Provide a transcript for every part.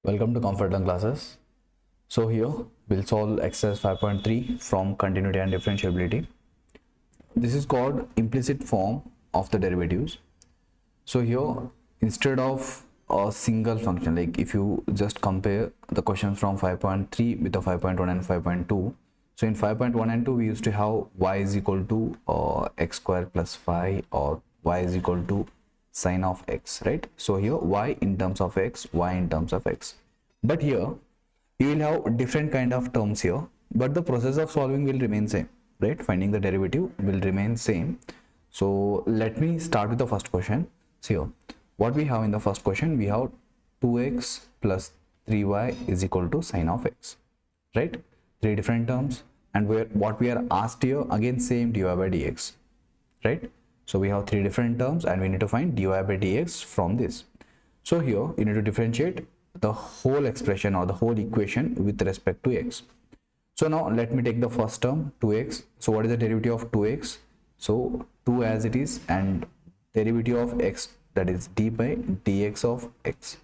Welcome to Comfort Learn classes. So here we'll solve exercise 5.3 from continuity and differentiability. This is called implicit form of the derivatives. So here instead of a single function, like if you just compare the questions from 5.3 with the 5.1 and 5.2. So in 5.1 and 2 we used to have y is equal to x square plus 5 or y is equal to sine of x, right? So here y in terms of x, y in terms of x. But here you will have different kind of terms here, but the process of solving will remain same, right? Finding the derivative will remain same. So let me start with the first question. So here what we have in the first question, we have 2x plus 3y is equal to sine of x, right? Three different terms, and what we are asked here again same dy by dx, right? So we have three different terms and we need to find dy by dx from this. So here you need to differentiate the whole expression or the whole equation with respect to x. So now let me take the first term 2x. So what is the derivative of 2x? So 2 as it is, and derivative of x, that is d by dx of x,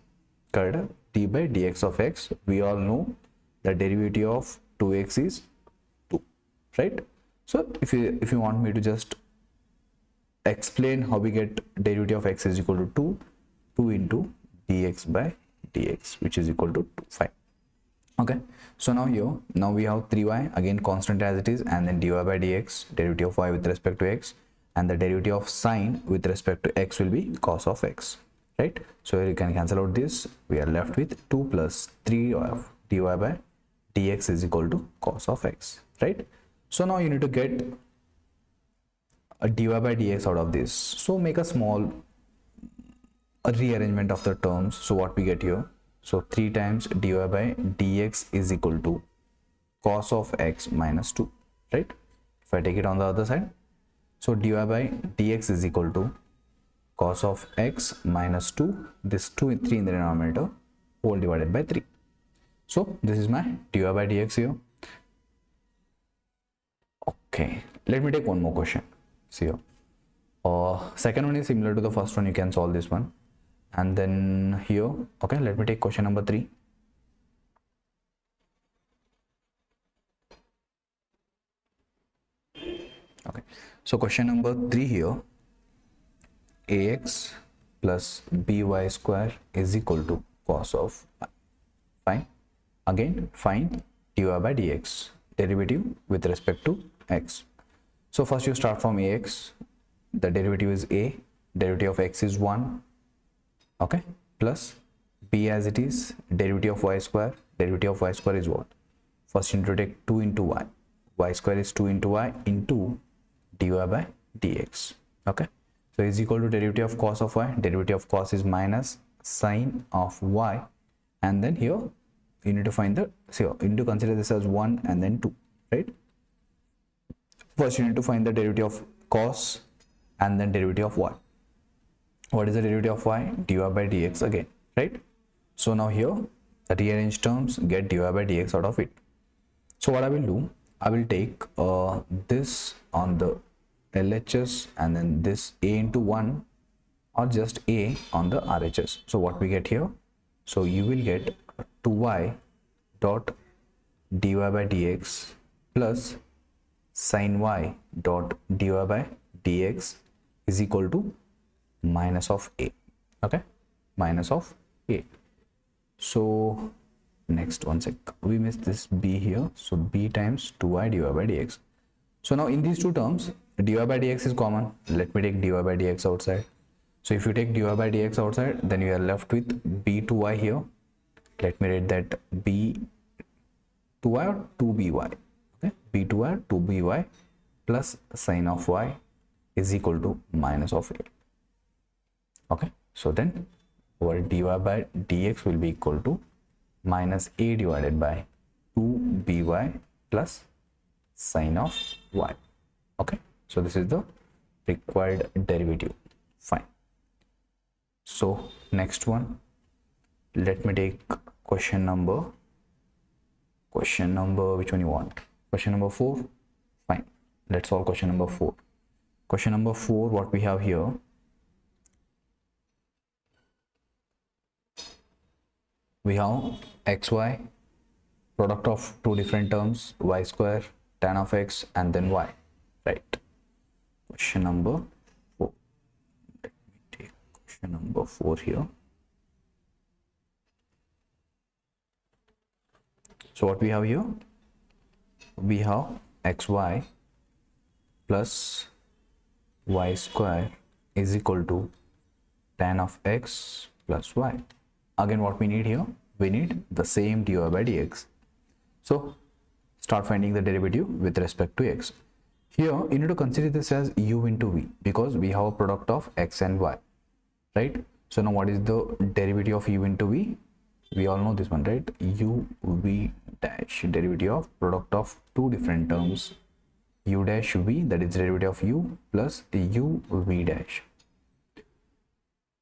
correct? D by dx of x, we all know the derivative of 2x is 2, right? So if you want me to just explain how we get derivative of x is equal to 2 into dx by dx, which is equal to 2. Fine. Okay, so now here we have 3y, again constant as it is, and then dy by dx, derivative of y with respect to x, and the derivative of sine with respect to x will be cos of x, right? So you can cancel out this. We are left with 2 plus 3 of dy by dx is equal to cos of x, right? So now you need to get a dy by dx out of this. So make a small rearrangement of the terms. So what we get here, so 3 times dy by dx is equal to cos of x minus 2, right? If I take it on the other side, so dy by dx is equal to cos of x minus 2, this 2 3 in the denominator, whole divided by 3. So this is my dy by dx here. Okay, let me take one more question. See here, second one is similar to the first one. You can solve this one. And then here, okay, let me take question number 3. Okay, so question number 3 here, ax plus by square is equal to cos of y. Fine. Again find dy by dx, derivative with respect to x. So first you start from ax, the derivative is a, derivative of x is 1, okay, plus b as it is, derivative of y square, derivative of y square is what? First you need to take 2 into y square is 2 into y into dy by dx, okay. So is equal to derivative of cos of y, derivative of cos is minus sine of y, and then here you need to find the, so you need to consider this as 1 and then 2, right? First you need to find the derivative of cos and then derivative of y. What is the derivative of y? Dy by dx again, right? So now here the rearranged terms, get dy by dx out of it. So what I will do, I will take this on the LHS and then this a into 1, or just a on the RHS. So what we get here, so you will get 2y dot dy by dx plus sin y dot dy by dx is equal to minus of a, okay, minus of a. So next, one sec, we missed this b here, so b times 2y dy by dx. So now in these two terms dy by dx is common. Let me take dy by dx outside. So if you take dy by dx outside, then you are left with b to y here. Let me write that b to y or 2by, okay, b to y 2by plus sine of y is equal to minus of a, okay. So then our dy by dx will be equal to minus a divided by 2by plus sine of y, okay. So this is the required derivative. Fine. So next one, let me take question number, which one you want? Question number 4. Fine, let's solve question number 4. Question number 4, what we have here, we have xy, product of two different terms, y square, tan of x, and then y, right? Question number 4. Let me take question number 4 here. So what we have here? We have xy plus y square is equal to tan of x plus y. Again, what we need here? We need the same dy by dx. So start finding the derivative with respect to x. Here you need to consider this as u into v because we have a product of x and y, right? So now what is the derivative of u into v? We all know this one, right? U v dash, derivative of product of two different terms, u dash v, that is derivative of u plus u v dash.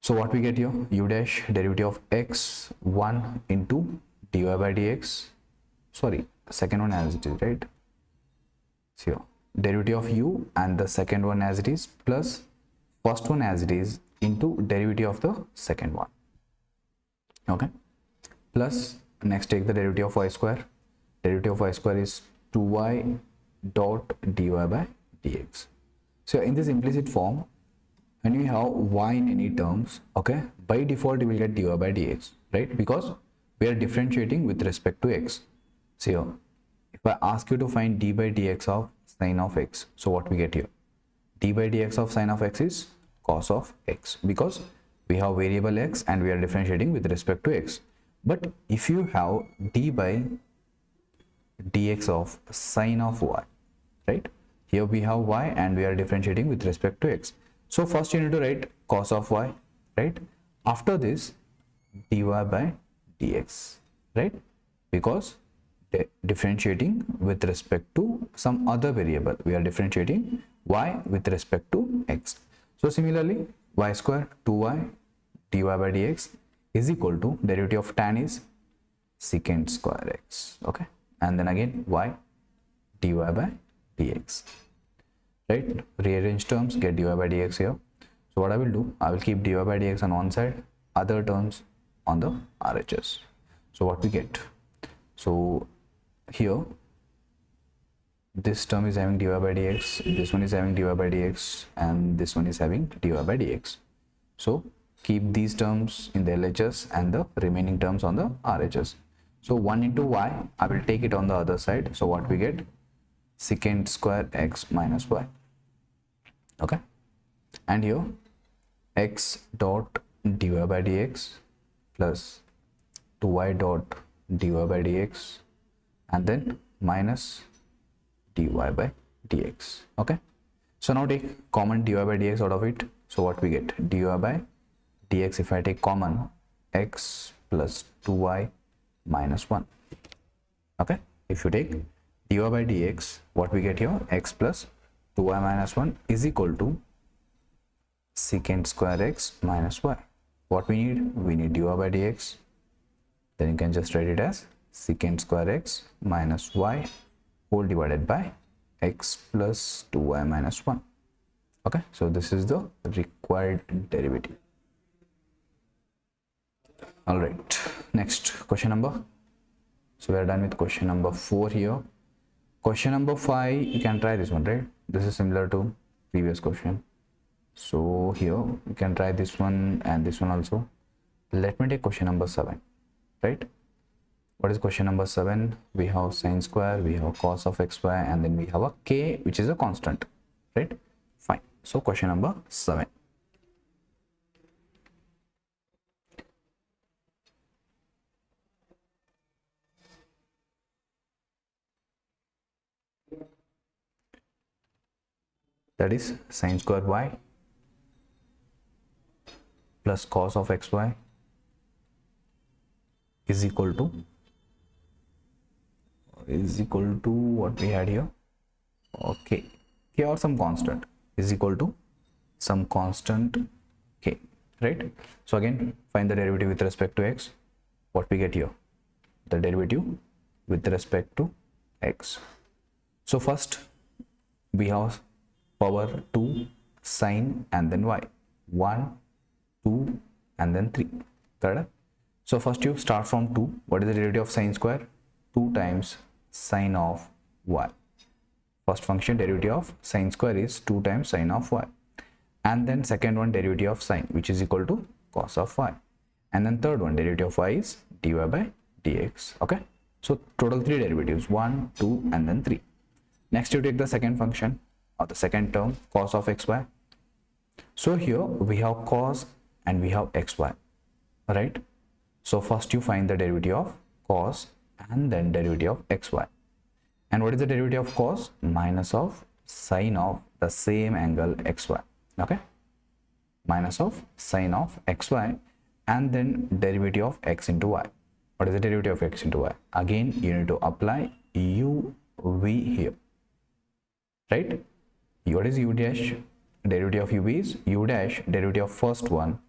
So what we get here? U dash, derivative of x 1 into dy by dx. Sorry, second one as it is, right? So derivative of u and the second one as it is plus first one as it is into derivative of the second one. Okay, plus next take the derivative of y square. Derivative of y square is 2y dot dy by dx. So in this implicit form, when you have y in any terms, okay, by default you will get dy by dx, right? Because we are differentiating with respect to x. So here, if I ask you to find d by dx of sine of x, so what we get here? D by dx of sine of x is cos of x, because we have variable x and we are differentiating with respect to x. But if you have d by dx of sine of y, right? Here we have y and we are differentiating with respect to x. So first you need to write cos of y, right? After this dy by dx, right? Because differentiating with respect to some other variable, we are differentiating y with respect to x. So similarly, y square 2y dy by dx is equal to derivative of tan is secant square x, okay, and then again y dy by dx, right? Rearrange terms, get dy by dx here. So what I will do, I will keep dy by dx on one side, other terms on the RHS. So what we get? So here this term is having dy by dx, this one is having dy by dx, and this one is having dy by dx. So keep these terms in the LHS and the remaining terms on the RHS. So 1 into y, I will take it on the other side. So what we get? Secant square x minus y, okay, and here x dot dy by dx plus 2y dot dy by dx and then minus dy by dx, okay. So now take common dy by dx out of it. So what we get? Dy by dx, if I take common, x plus 2y minus 1, okay. If you take dy by dx, what we get here? X plus 2y minus 1 is equal to secant square x minus y. What we need? We need dy by dx. Then you can just write it as secant square x minus y whole divided by x plus 2y minus 1. Okay, so this is the required derivative. All right, next question number. So we are done with question number 4 here. Question number 5, you can try this one, right? This is similar to previous question. So here you can try this one and this one also. Let me take question number 7, right? What is question number 7? We have sine square, we have cos of xy, and then we have a k, which is a constant, right? Fine. So question number 7. That is sine square y plus cos of xy is equal to what we had here, okay, k or some constant is equal to some constant k, right? So again, find the derivative with respect to x. What we get here? The derivative with respect to x. So first we have power 2 sine and then y, 1 2 and then 3, correct? So first you start from 2. What is the derivative of sine square? 2 times sine of y. First function derivative of sine square is 2 times sine of y. And then second one derivative of sine, which is equal to cos of y. And then third one derivative of y is dy by dx. Okay. So total 3 derivatives, 1, 2 and then 3. Next you take the second function or the second term, cos of xy. So here we have cos and we have xy, right? So first you find the derivative of cos and then derivative of xy. And what is the derivative of cos? Minus of sine of the same angle xy. Okay, minus of sine of xy and then derivative of x into y. What is the derivative of x into y? Again you need to apply u v here, right? What is u dash? Derivative of u v is u dash derivative of first one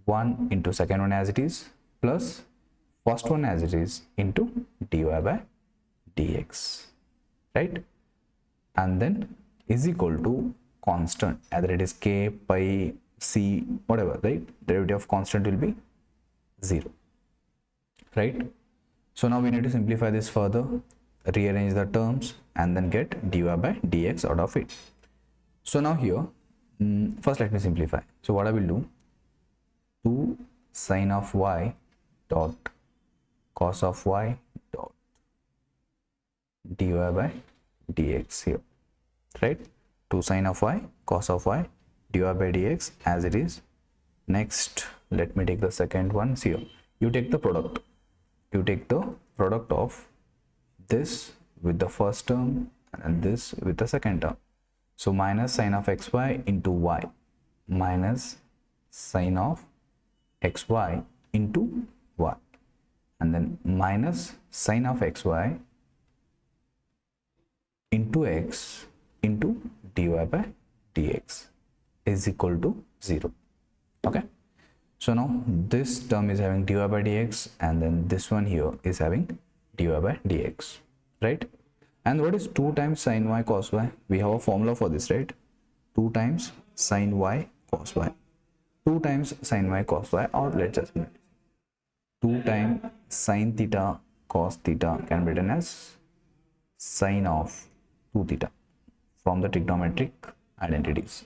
1 into second one as it is plus first one as it is into dy by dx, right? And then is equal to constant, either it is k, pi, c, whatever, right? Derivative of constant will be 0, right? So now we need to simplify this further, rearrange the terms and then get dy by dx out of it. So now here, first let me simplify. So what I will do, 2 sine of y dot cos of y dot dy by dx here, right? 2 sine of y cos of y dy by dx as it is. Next let me take the second one. Here you take the product, of this with the first term and this with the second term. So minus sine of xy into y minus sine of xy into y, and then minus sine of xy into x into dy by dx is equal to 0. Okay, so now this term is having dy by dx and then this one here is having dy by dx, right? And what is 2 times sine y cos y? We have a formula for this, right? 2 times sine y cos y. 2 times sine y cos y, or let's just 2 times sine theta cos theta can be written as sine of 2 theta from the trigonometric identities.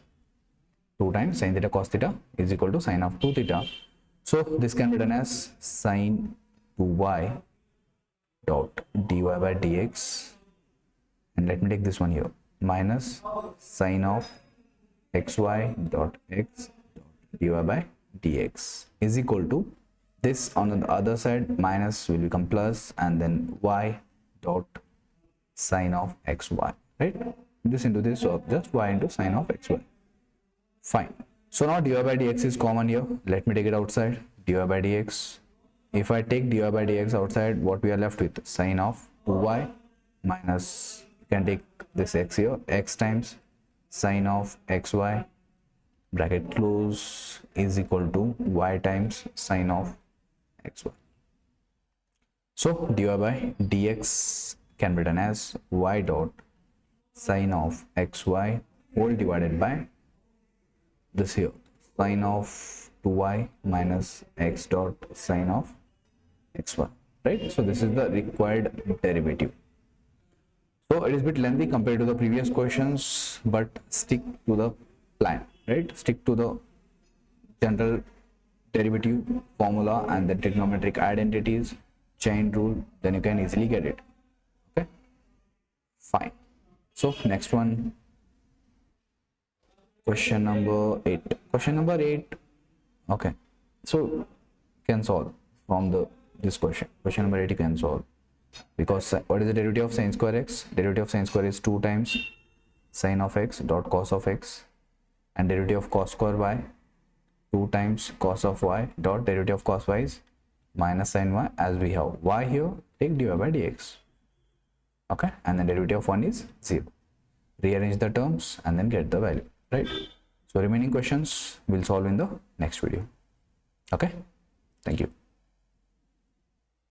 2 times sine theta cos theta is equal to sine of 2 theta. So this can be written as sine 2y dot dy by dx, and let me take this one here, minus sine of xy dot x dot dy by dx is equal to this on the other side, minus will become plus, and then y dot sine of xy, right? This into this, so just y into sine of xy. Fine. So now dy by dx is common here. Let me take it outside. Dy by dx. If I take dy by dx outside, what we are left with? Sine of 2y minus, you can take this x here, x times sine of xy bracket close is equal to y times sine of xy. So dy by dx can be written as y dot sine of xy whole divided by this here, sine of 2y minus x dot sine of xy, right? So this is the required derivative. So it is a bit lengthy compared to the previous questions, but stick to the plan, right? Stick to the general derivative formula and the trigonometric identities, chain rule, then you can easily get it. Okay, fine. So next one, question number 8. Question number 8. Okay, so can solve from this question. Question number 8 you can solve, because what is the derivative of sine square x? Derivative of sine square is 2 times sine of x dot cos of x, and derivative of cos square y 2 times cos of y dot derivative of cos y is minus sine y. As we have y here, take dy by dx. Okay, and then derivative of 1 is 0. Rearrange the terms and then get the value, right? So remaining questions we'll solve in the next video. Okay, thank you.